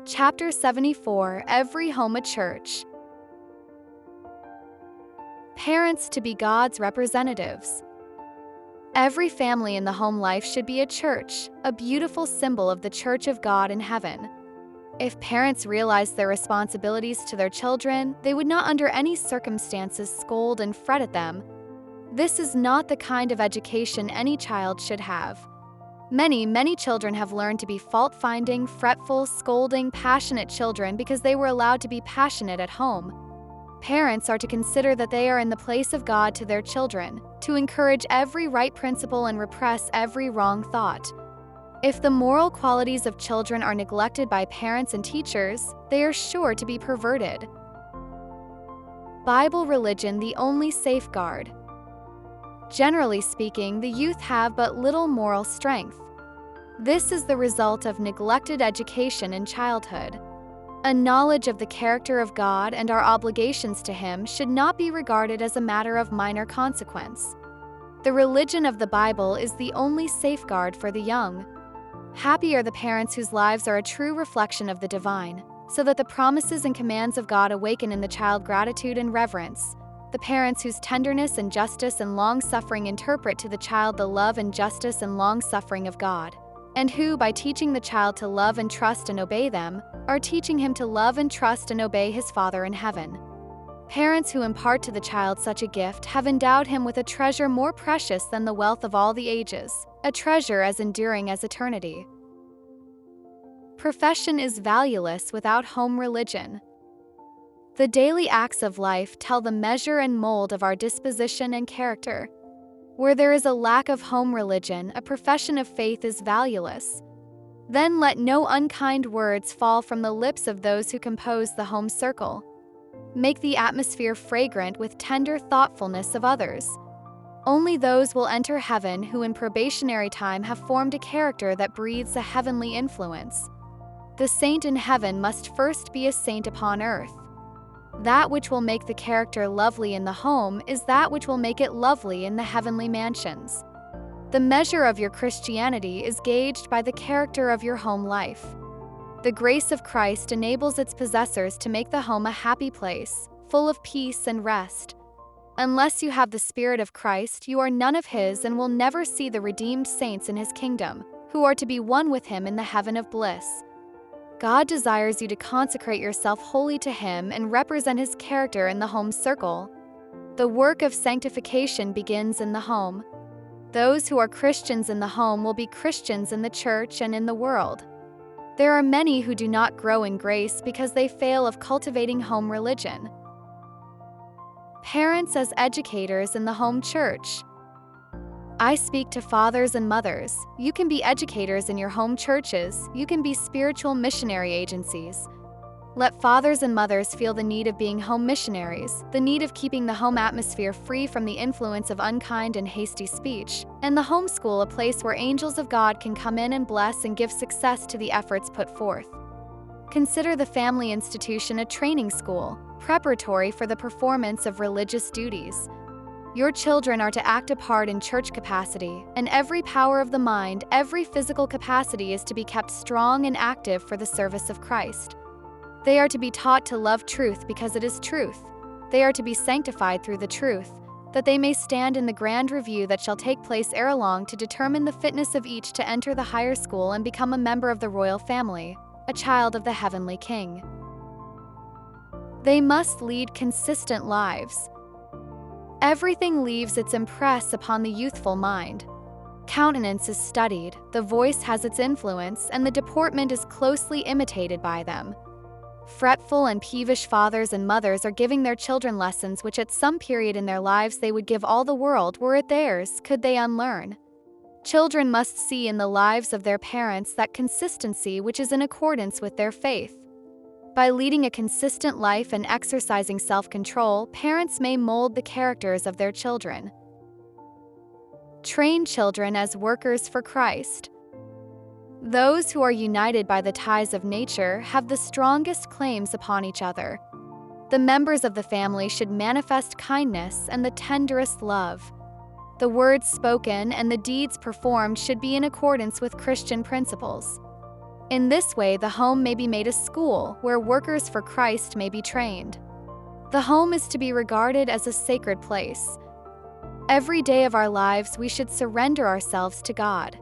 Chapter 74, Every Home a Church. Parents to be God's representatives. Every family in the home life should be a church, a beautiful symbol of the Church of God in heaven. If parents realized their responsibilities to their children, they would not under any circumstances scold and fret at them. This is not the kind of education any child should have. Many children have learned to be fault-finding, fretful, scolding, passionate children because they were allowed to be passionate at home. Parents are to consider that they are in the place of God to their children, to encourage every right principle and repress every wrong thought. If the moral qualities of children are neglected by parents and teachers, they are sure to be perverted. Bible religion the only safeguard. Generally speaking, the youth have but little moral strength. This is the result of neglected education in childhood. A knowledge of the character of God and our obligations to Him should not be regarded as a matter of minor consequence. The religion of the Bible is the only safeguard for the young. Happy are the parents whose lives are a true reflection of the divine, so that the promises and commands of God awaken in the child gratitude and reverence. The parents whose tenderness and justice and long-suffering interpret to the child the love and justice and long-suffering of God, and who, by teaching the child to love and trust and obey them, are teaching him to love and trust and obey his Father in heaven. Parents who impart to the child such a gift have endowed him with a treasure more precious than the wealth of all the ages, a treasure as enduring as eternity. Profession is valueless without home religion. The daily acts of life tell the measure and mold of our disposition and character. Where there is a lack of home religion, a profession of faith is valueless. Then let no unkind words fall from the lips of those who compose the home circle. Make the atmosphere fragrant with tender thoughtfulness of others. Only those will enter heaven who in probationary time have formed a character that breathes a heavenly influence. The saint in heaven must first be a saint upon earth. That which will make the character lovely in the home is that which will make it lovely in the heavenly mansions. The measure of your Christianity is gauged by the character of your home life. The grace of Christ enables its possessors to make the home a happy place, full of peace and rest. Unless you have the Spirit of Christ, you are none of His and will never see the redeemed saints in His kingdom, who are to be one with Him in the heaven of bliss. God desires you to consecrate yourself wholly to Him and represent His character in the home circle. The work of sanctification begins in the home. Those who are Christians in the home will be Christians in the church and in the world. There are many who do not grow in grace because they fail of cultivating home religion. Parents as educators in the home church. I speak to fathers and mothers. You can be educators in your home churches. You can be spiritual missionary agencies. Let fathers and mothers feel the need of being home missionaries, the need of keeping the home atmosphere free from the influence of unkind and hasty speech, and the homeschool a place where angels of God can come in and bless and give success to the efforts put forth. Consider the family institution a training school, preparatory for the performance of religious duties. Your children are to act a part in church capacity, and every power of the mind, every physical capacity is to be kept strong and active for the service of Christ. They are to be taught to love truth because it is truth. They are to be sanctified through the truth, that they may stand in the grand review that shall take place ere long to determine the fitness of each to enter the higher school and become a member of the royal family, a child of the heavenly King. They must lead consistent lives. Everything leaves its impress upon the youthful mind. Countenance is studied, the voice has its influence, and the deportment is closely imitated by them. Fretful and peevish fathers and mothers are giving their children lessons which at some period in their lives they would give all the world were it theirs, could they unlearn. Children must see in the lives of their parents that consistency which is in accordance with their faith. By leading a consistent life and exercising self-control, parents may mold the characters of their children. Train children as workers for Christ. Those who are united by the ties of nature have the strongest claims upon each other. The members of the family should manifest kindness and the tenderest love. The words spoken and the deeds performed should be in accordance with Christian principles. In this way, the home may be made a school where workers for Christ may be trained. The home is to be regarded as a sacred place. Every day of our lives, we should surrender ourselves to God.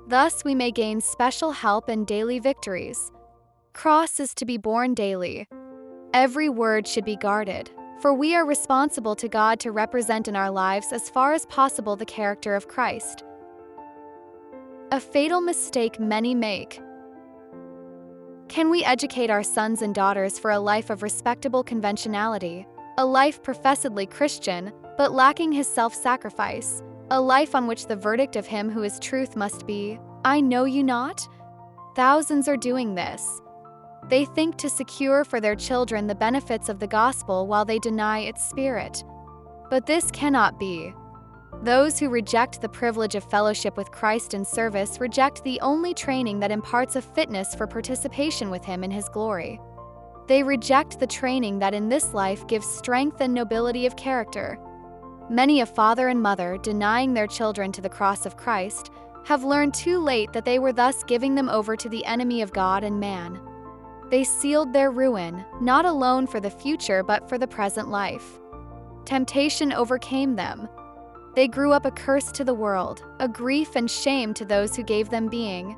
Thus, we may gain special help and daily victories. Cross is to be borne daily. Every word should be guarded, for we are responsible to God to represent in our lives as far as possible the character of Christ. A fatal mistake many make. Can we educate our sons and daughters for a life of respectable conventionality, a life professedly Christian, but lacking his self-sacrifice, a life on which the verdict of him who is truth must be, "I know you not"? Thousands are doing this. They think to secure for their children the benefits of the gospel while they deny its spirit. But this cannot be. Those who reject the privilege of fellowship with Christ in service reject the only training that imparts a fitness for participation with Him in His glory. They reject the training that in this life gives strength and nobility of character. Many a father and mother, denying their children to the cross of Christ, have learned too late that they were thus giving them over to the enemy of God and man. They sealed their ruin, not alone for the future but for the present life. Temptation overcame them. They grew up a curse to the world, a grief and shame to those who gave them being.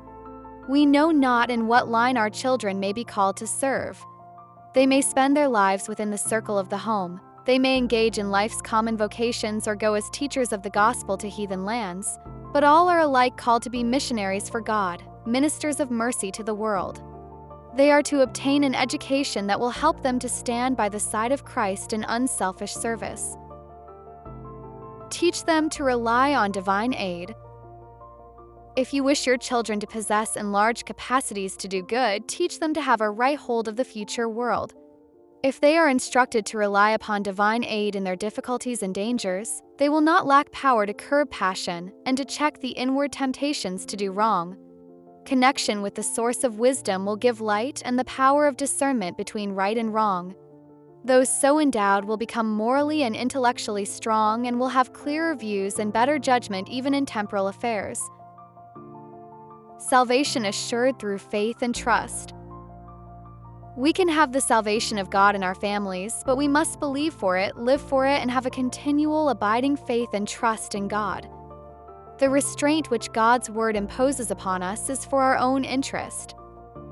We know not in what line our children may be called to serve. They may spend their lives within the circle of the home. They may engage in life's common vocations or go as teachers of the gospel to heathen lands, but all are alike called to be missionaries for God, ministers of mercy to the world. They are to obtain an education that will help them to stand by the side of Christ in unselfish service. Teach them to rely on divine aid. If you wish your children to possess enlarged capacities to do good, teach them to have a right hold of the future world. If they are instructed to rely upon divine aid in their difficulties and dangers, they will not lack power to curb passion and to check the inward temptations to do wrong. Connection with the source of wisdom will give light and the power of discernment between right and wrong. Those so endowed will become morally and intellectually strong and will have clearer views and better judgment even in temporal affairs. Salvation assured through faith and trust. We can have the salvation of God in our families, but we must believe for it, live for it, and have a continual abiding faith and trust in God. The restraint which God's word imposes upon us is for our own interest.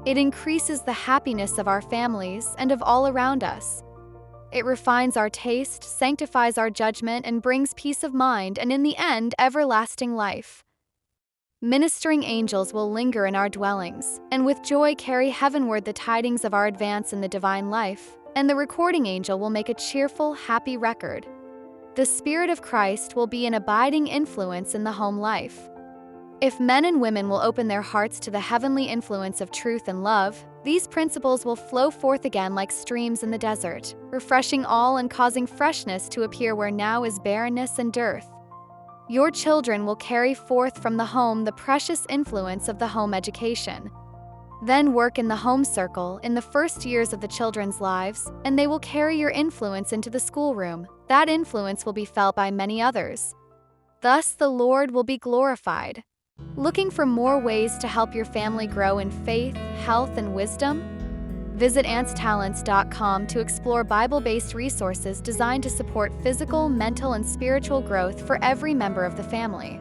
It increases the happiness of our families and of all around us. It refines our taste, sanctifies our judgment, and brings peace of mind and, in the end, everlasting life. Ministering angels will linger in our dwellings, and with joy carry heavenward the tidings of our advance in the divine life, and the recording angel will make a cheerful, happy record. The Spirit of Christ will be an abiding influence in the home life. If men and women will open their hearts to the heavenly influence of truth and love, these principles will flow forth again like streams in the desert, refreshing all and causing freshness to appear where now is barrenness and dearth. Your children will carry forth from the home the precious influence of the home education. Then work in the home circle in the first years of the children's lives, and they will carry your influence into the schoolroom. That influence will be felt by many others. Thus the Lord will be glorified. Looking for more ways to help your family grow in faith, health, and wisdom? Visit antstalents.com to explore Bible-based resources designed to support physical, mental, and spiritual growth for every member of the family.